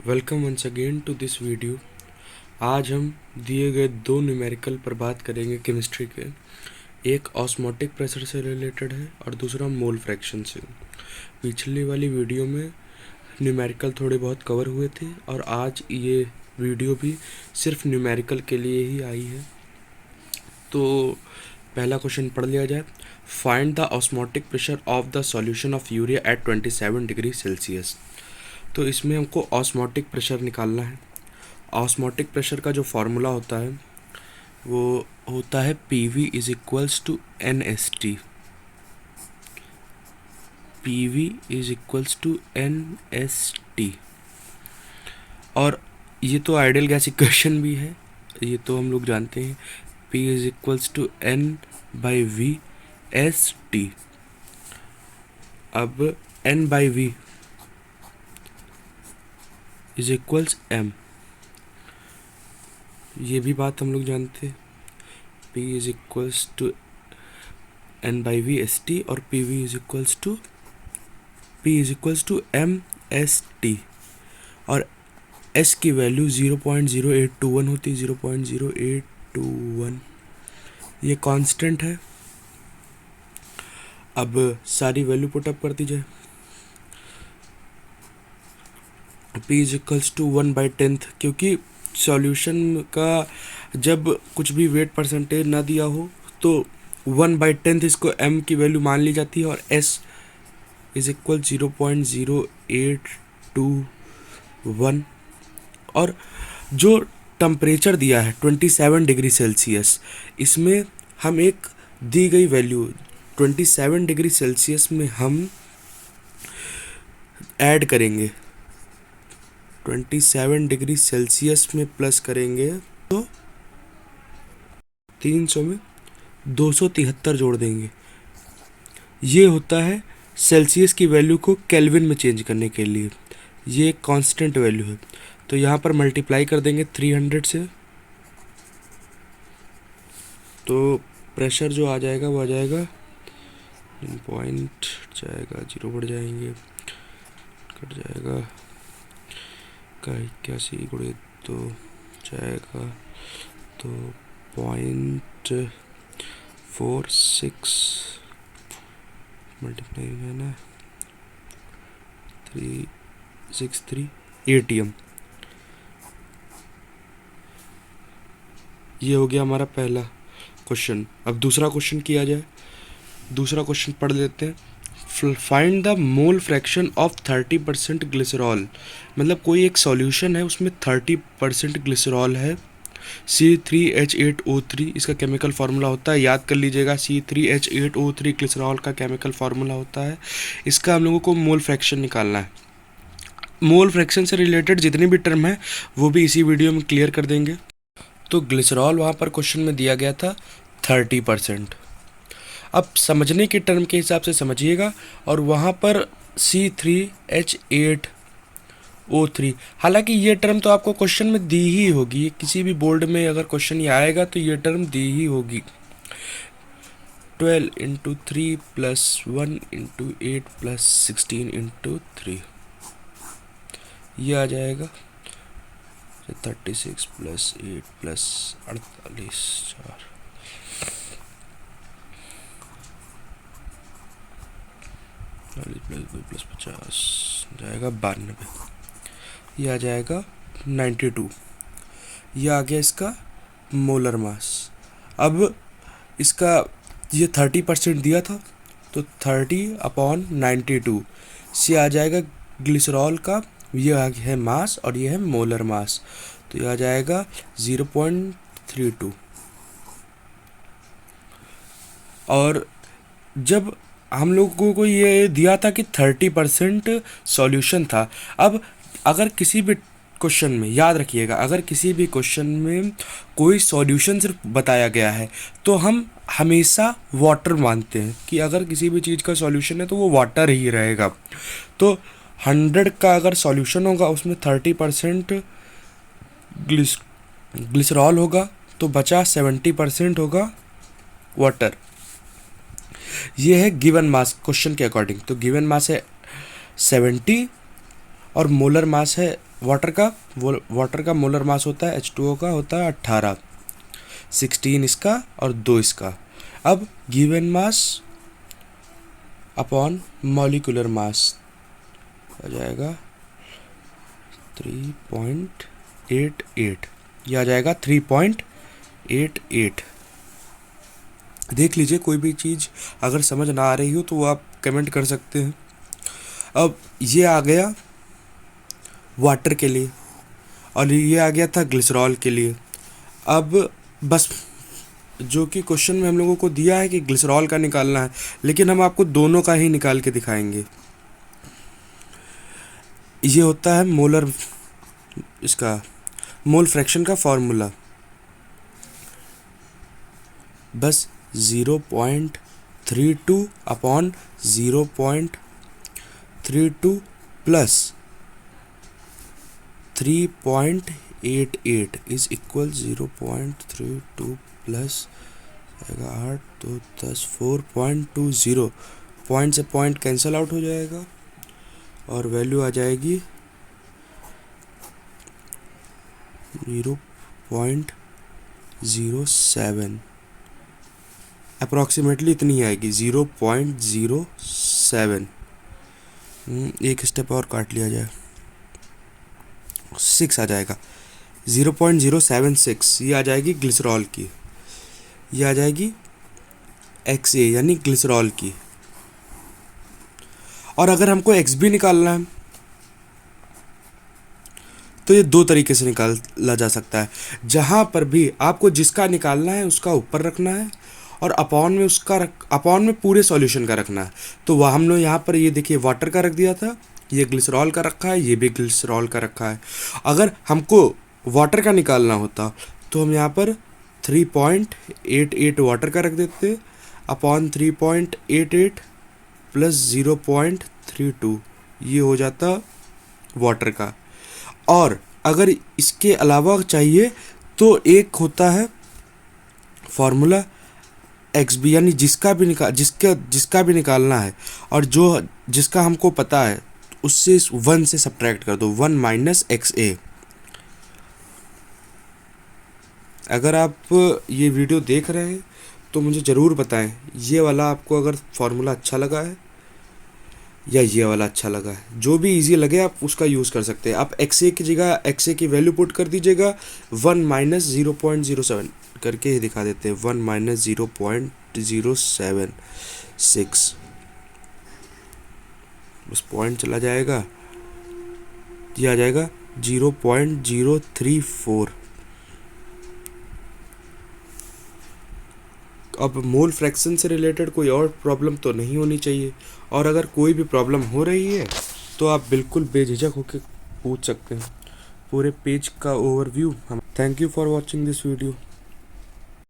Welcome once again to this video. आज हम दिए गए दो न्यूमेरिकल पर बात करेंगे केमिस्ट्री के। एक ऑस्मोटिक प्रेशर से रिलेटेड है और दूसरा मोल फ्रैक्शन से। पिछली वाली वीडियो में न्यूमेरिकल थोड़े बहुत कवर हुए थे और आज ये वीडियो भी सिर्फ न्यूमेरिकल के लिए ही आई है। तो पहला क्वेश्चन पढ़ लिया जाए। Find the osmotic pressure of the solution of urea at 27 degree Celsius. तो इसमें हमको ऑस्मोटिक प्रेशर निकालना है। ऑस्मोटिक प्रेशर का जो फार्मूला होता है वो होता है PV is equals to NST। PV is equals to NST। और ये तो आइडियल गैस इक्वेशन भी है, ये तो हम लोग जानते हैं। P is equals to N/V/S/T। अब N/V इज इक्वल्स M, ये भी बात हम लोग जानते हैं। P is equals to N/V/S/T और PV is equals to MST। और S की वैल्यू 0.0821 होती है, 0.0821। ये कांस्टेंट है। अब सारी वैल्यू पुटअप कर दी जाए। P इज इक्वल्स टू 1/10, क्योंकि सॉल्यूशन का जब कुछ भी वेट परसेंटेज ना दिया हो तो 1/10 इसको M की वैल्यू मान ली जाती है और S इज इक्वल 0.0821। और जो टेम्परेचर दिया है 27 डिग्री सेल्सियस, इसमें हम एक दी गई वैल्यू 27 डिग्री सेल्सियस में हम ऐड करेंगे। 27 डिग्री सेल्सियस में प्लस करेंगे तो 300 में 273 जोड़ देंगे। ये होता है सेल्सियस की वैल्यू को केल्विन में चेंज करने के लिए। ये एक कांस्टेंट वैल्यू है, तो यहाँ पर मल्टीप्लाई कर देंगे 300 से। तो प्रेशर जो आ जाएगा वो आ जाएगा पॉइंट जाएगा, जीरो बढ़ जाएंगे, कट जाएगा का 81 गुणे तो जाएगा तो 0.46 मल्टीप्लाई है ना 363 ATM। ये हो गया हमारा पहला क्वेश्चन। अब दूसरा क्वेश्चन किया जाए। दूसरा क्वेश्चन पढ़ लेते हैं। Find the mole fraction of 30% glycerol. मतलब कोई एक सॉल्यूशन है, उसमें 30% ग्लिसरॉल है। C3H8O3 इसका केमिकल फार्मूला होता है, याद कर लीजिएगा। C3H8O3 ग्लिसरॉल का केमिकल फार्मूला होता है। इसका हम लोगों को मोल फ्रैक्शन निकालना है। मोल फ्रैक्शन से रिलेटेड जितनी भी टर्म है वो भी इसी वीडियो में क्लियर कर देंगे। तो ग्लिसरॉल वहाँ पर क्वेश्चन में दिया गया था 30%। अब समझने के टर्म के हिसाब से समझिएगा। और वहाँ पर C3H8O3, हालांकि ये टर्म तो आपको क्वेश्चन में दी ही होगी, किसी भी बोर्ड में अगर क्वेश्चन ये आएगा तो ये टर्म दी ही होगी। 12 × 3 + 1 × 8 + 16 × 3, ये आ जाएगा 36 + 8 + 48 4 + 50 जाएगा 92। ये आ जाएगा 92। ये आ गया इसका मोलर मास। अब इसका ये 30% दिया था तो 30/92 से आ जाएगा ग्लिसरॉल का। ये आ गया है मास और ये है मोलर मास, तो ये आ जाएगा 0.32। और जब हम लोगों को ये दिया था कि 30% सॉल्यूशन था। अब अगर किसी भी क्वेश्चन में, याद रखिएगा, अगर किसी भी क्वेश्चन में कोई सॉल्यूशन सिर्फ बताया गया है तो हम हमेशा वाटर मानते हैं कि अगर किसी भी चीज़ का सॉल्यूशन है तो वो वाटर ही रहेगा। तो 100 का अगर सॉल्यूशन होगा उसमें 30% ग्लिसरॉल होगा तो बचा 70% होगा वाटर। ये है गिवन मास क्वेश्चन के अकॉर्डिंग। तो गिवन मास है 70 और मोलर मास है वाटर का मोलर मास होता है H2O का होता है 18, 16 इसका और 2 इसका। अब given mass upon molecular mass आ जाएगा 3.88, यह आ जाएगा 3.88। देख लीजिए, कोई भी चीज़ अगर समझ ना आ रही हो तो वो आप कमेंट कर सकते हैं। अब ये आ गया वाटर के लिए और ये आ गया था ग्लिसरॉल के लिए। अब बस जो कि क्वेश्चन में हम लोगों को दिया है कि ग्लिसरॉल का निकालना है, लेकिन हम आपको दोनों का ही निकाल के दिखाएंगे। ये होता है मोलर, इसका मोल फ्रैक्शन का फॉर्मूला, बस 0.32 upon 0.32 plus 3.88 is equal 0.32 plus 8 2 10 4.20। Point से पॉइंट कैंसिल आउट हो जाएगा और वैल्यू आ जाएगी 0.07, अप्रॉक्सीमेटली इतनी आएगी 0.07। एक स्टेप और काट लिया जाए, 6 आ जाएगा, 0.076 ये आ जाएगी ग्लिसरॉल की, ये आ जाएगी XA यानी ग्लिसरॉल की। और अगर हमको XB निकालना है तो ये दो तरीके से निकाला जा सकता है। जहाँ पर भी आपको जिसका निकालना है उसका ऊपर रखना है और अपॉन में पूरे सॉल्यूशन का रखना है। तो वह हम लोग यहाँ पर ये देखिए वाटर का रख दिया था, ये ग्लिसरॉल का रखा है, ये भी ग्लिसरॉल का रखा है। अगर हमको वाटर का निकालना होता तो हम यहाँ पर 3.88 वाटर का रख देते अपॉन 3.88 प्लस 0.32, ये हो जाता वाटर का। और अगर इसके अलावा चाहिए तो एक होता है फॉर्मूला XB, यानी जिसका भी निकालना है और जिसका हमको पता है उससे 1 से सब्ट्रैक्ट कर दो, 1 माइनस XA। अगर आप ये वीडियो देख रहे हैं तो मुझे ज़रूर बताएं ये वाला आपको अगर फॉर्मूला अच्छा लगा है या ये वाला अच्छा लगा है। जो भी इजी लगे आप उसका यूज़ कर सकते हैं। आप XA की जगह XA की वैल्यू पुट कर दीजिएगा, 1 माइनस 0.07 करके ही दिखा देते हैं, 1 माइनस 0.076, बस पॉइंट चला जाएगा, ये आ जाएगा 0.034। अब मोल फ्रैक्शन से रिलेटेड कोई और प्रॉब्लम तो नहीं होनी चाहिए, और अगर कोई भी प्रॉब्लम हो रही है तो आप बिल्कुल बेझिझक होकर पूछ सकते हैं। पूरे पेज का ओवरव्यू हम। Thank you for watching this video.